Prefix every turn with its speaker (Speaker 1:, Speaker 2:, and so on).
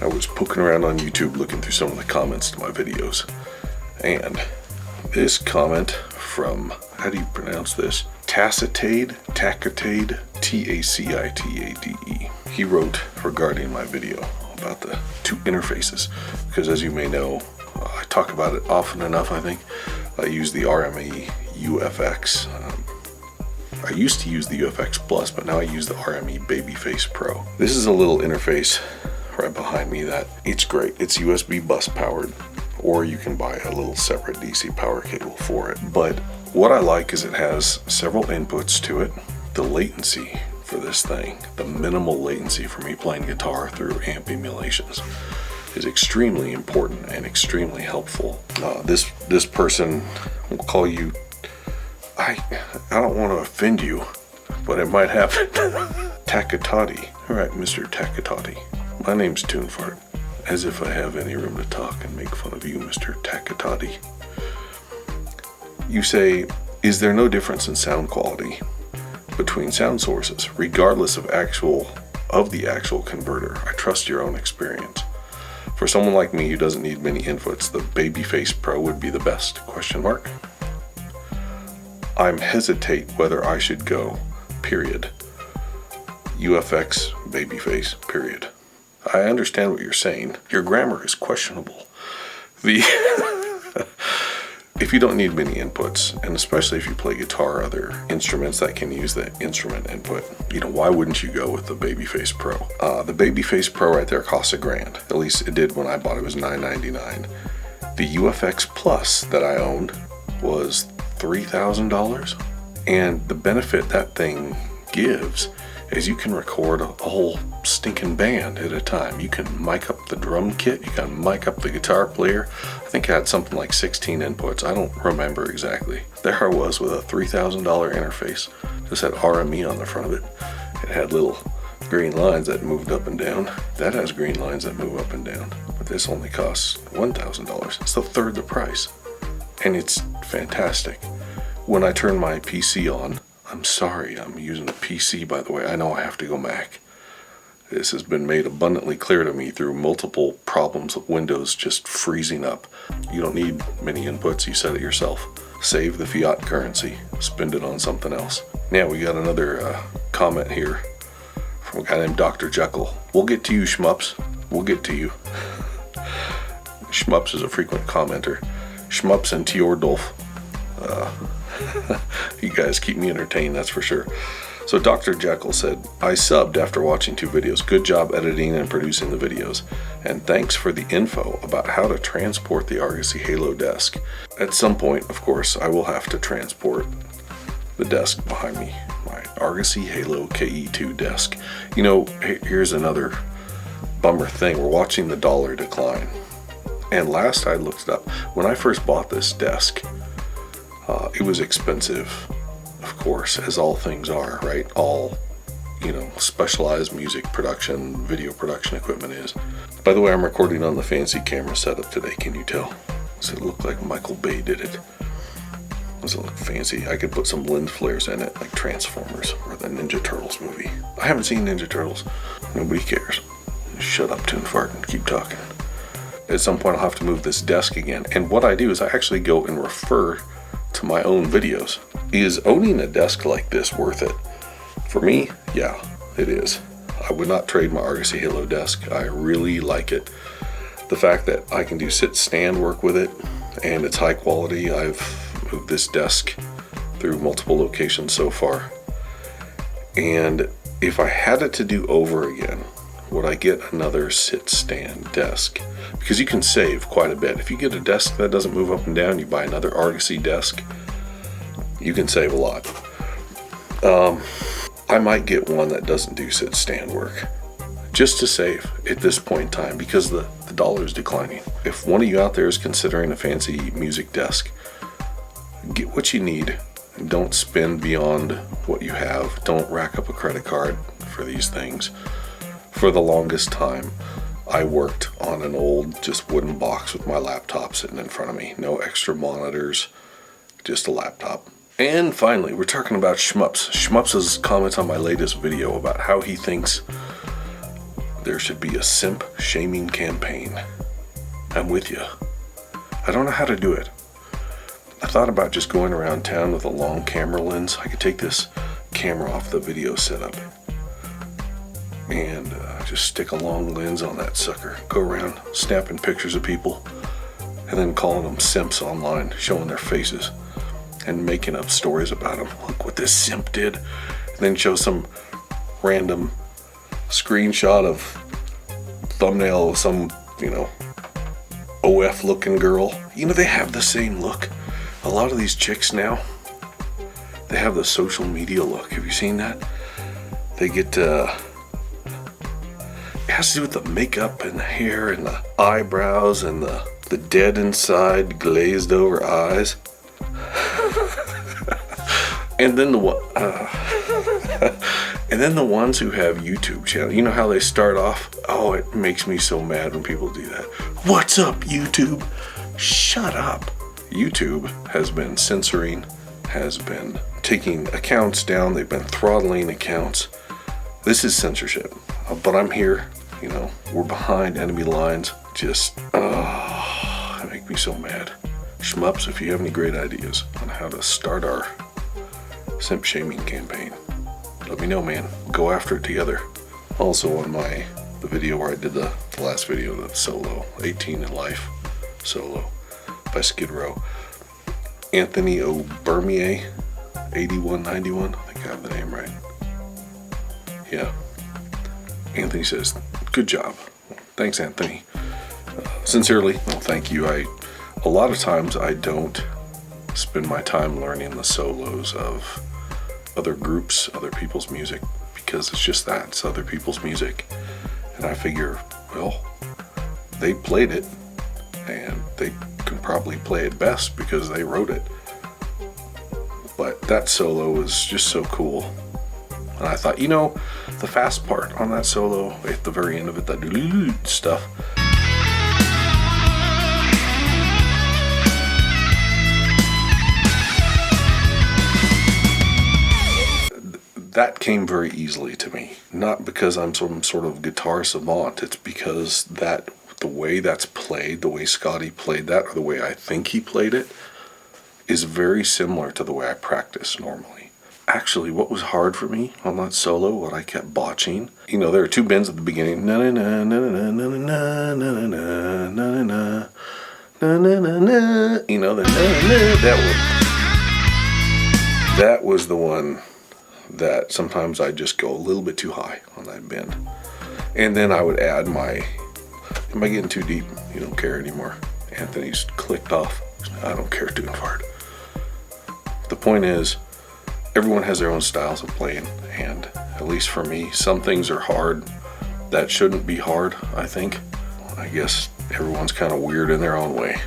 Speaker 1: I was poking around on YouTube looking through some of the comments to my videos, and this comment from, how do you pronounce this? Tacitade, T-A-C-I-T-A-D-E. He wrote regarding my video about the two interfaces, because as you may know, I talk about it often enough, I think. I use the RME UFX. I used to use the UFX Plus, but now I use the RME Babyface Pro. This is a little interface right behind me that it's great. It's USB bus powered, or you can buy a little separate DC power cable for it. But what I like is it has several inputs to it. The latency for this thing, the minimal latency for me playing guitar through amp emulations, is extremely important and extremely helpful. This person will call you, I don't want to offend you, but it might happen. Takatati. All right, Mr. Takatati. My name's Toonfart. As if I have any room to talk and make fun of you, Mr. Takatati. You say, is there no difference in sound quality between sound sources, regardless of the actual converter? I trust your own experience. For someone like me who doesn't need many inputs, the Babyface Pro would be the best, ? I'm hesitate whether I should go, period. UFX Babyface, period. I understand what you're saying. Your grammar is questionable. If you don't need many inputs, and especially if you play guitar or other instruments that can use the instrument input, why wouldn't you go with the Babyface Pro? The Babyface Pro right there costs $1,000. At least it did when I bought it. It was $999. The UFX Plus that I owned was $3,000. And the benefit that thing gives is you can record a whole stinking band at a time. You can mic up the drum kit, you can mic up the guitar player. I think I had something like 16 inputs. I don't remember exactly. There I was with a $3,000 interface. Just had RME on the front of it. It had little green lines that moved up and down. That has green lines that move up and down. But this only costs $1,000. It's a third the price. And it's fantastic. When I turn my PC on, I'm sorry, I'm using a PC, by the way. I know I have to go Mac. This has been made abundantly clear to me through multiple problems of Windows just freezing up. You don't need many inputs, you said it yourself. Save the fiat currency, spend it on something else. Now we got another comment here from a guy named Dr. Jekyll. We'll get to you, Shmups. We'll get to you. Shmups is a frequent commenter. Shmups and Teordolf. You guys keep me entertained, that's for sure. So Dr. Jekyll said, I subbed after watching 2 videos. Good job editing and producing the videos. And thanks for the info about how to transport the Argosy Halo desk. At some point, of course, I will have to transport the desk behind me. My Argosy Halo KE2 desk. Here's another bummer thing. We're watching the dollar decline. And last I looked it up, when I first bought this desk, it was expensive, of course, as all things are, right? All, specialized music production, video production equipment is. By the way, I'm recording on the fancy camera setup today, can you tell? Does it look like Michael Bay did it? Does it look fancy? I could put some lens flares in it, like Transformers or the Ninja Turtles movie. I haven't seen Ninja Turtles. Nobody cares. Shut up, Toonfart, and keep talking. At some point, I'll have to move this desk again. And what I do is I actually go and refer to my own videos. Is owning a desk like this worth it? For me, yeah, it is. I would not trade my Argosy Halo desk. I really like it. The fact that I can do sit-stand work with it, and it's high quality. I've moved this desk through multiple locations so far. And if I had it to do over again, would I get another sit-stand desk? Because you can save quite a bit. If you get a desk that doesn't move up and down, you buy another Argosy desk, you can save a lot. I might get one that doesn't do sit-stand work, just to save at this point in time, because the dollar is declining. If one of you out there is considering a fancy music desk, get what you need. Don't spend beyond what you have. Don't rack up a credit card for these things. For the longest time, I worked on an old just wooden box with my laptop sitting in front of me. No extra monitors, just a laptop. And finally, we're talking about Shmups. Shmups' comments on my latest video about how he thinks there should be a simp shaming campaign. I'm with you. I don't know how to do it. I thought about just going around town with a long camera lens. I could take this camera off the video setup and just stick a long lens on that sucker. Go around snapping pictures of people and then calling them simps online, showing their faces and making up stories about them. Look what this simp did. And then show some random screenshot of thumbnail of some, OF looking girl. They have the same look. A lot of these chicks now, they have the social media look. Have you seen that? They get, it has to do with the makeup and the hair and the eyebrows and the dead inside glazed over eyes. And then the ones who have YouTube channels, you know how they start off? Oh, it makes me so mad when people do that. What's up, YouTube? Shut up. YouTube has been censoring, has been taking accounts down, they've been throttling accounts. This is censorship. But I'm here, we're behind enemy lines. Just, it makes me so mad. Shmups, if you have any great ideas on how to start our simp shaming campaign, let me know, man. Go after it together. Also on the video where I did the last video, the solo 18 in Life solo by Skid Row, Anthony Obermier 8191, I think I have the name right. Yeah, Anthony says, good job. Thanks, Anthony. Sincerely, well, thank you. A lot of times I don't spend my time learning the solos of other groups, other people's music, because it's just that, it's other people's music. And I figure, well, they played it and they can probably play it best because they wrote it. But that solo was just so cool. And I thought, the fast part on that solo at the very end of it, that stuff, that came very easily to me. Not because I'm some sort of guitar savant. It's because the way that's played, the way Scotty played that, or the way I think he played it, is very similar to the way I practice normally. Actually, what was hard for me on that solo, what I kept botching, there were two bends at the beginning. Na na na na na na na na na na na na na na na. The na na, that was the one that sometimes I just go a little bit too high on that bend. And then I would add am I getting too deep? You don't care anymore. Anthony's clicked off. I don't care too hard. The point is, everyone has their own styles of playing, and at least for me, some things are hard that shouldn't be hard, I think. I guess everyone's kind of weird in their own way.